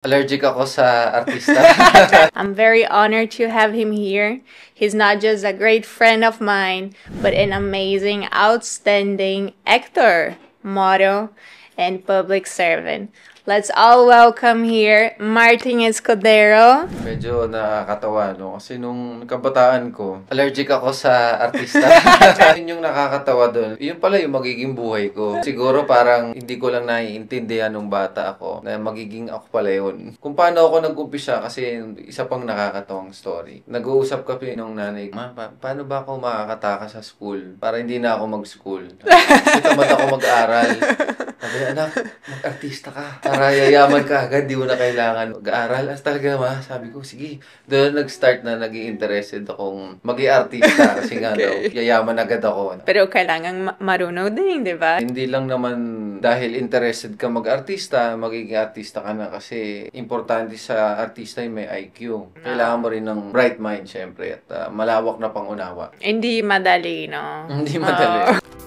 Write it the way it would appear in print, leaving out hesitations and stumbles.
Allergic ako sa artista. I'm very honored to have him here. He's not just a great friend of mine, but an amazing, outstanding actor, model, and public servant. Let's all welcome here Martin Escudero. Medyo nakakatawa, no? Kasi nung kabataan ko, allergic ako sa artista. Yun yung nakakatawa doon. Yun pala yung magiging buhay ko. Siguro parang hindi ko lang naiintindihan nung bata ako na magiging ako pala yun. Kung paano ako nag-umpisa, kasi isa pang nakakatawang story. Nag-uusap kami nung nanay, Ma, paano ba ako makakatakas sa school? Para hindi na ako mag-school. Kasi tamad ako mag-aral. Sabi, anak, mag-artista ka. Para yayaman ka agad, di mo na kailangan mag-aaral. As talaga, ma, sabi ko, sige. Doon nag-start na naging interested akong maging artista. Kasi nga daw, yayaman agad ako. Pero kailangan marunong din, di ba? Hindi lang naman dahil interested ka mag-artista, magiging artista ka na kasi importante sa artista yung may IQ. Kailangan mo rin ng bright mind, syempre, at malawak na pangunawa. Hindi madali, no? Hindi madali.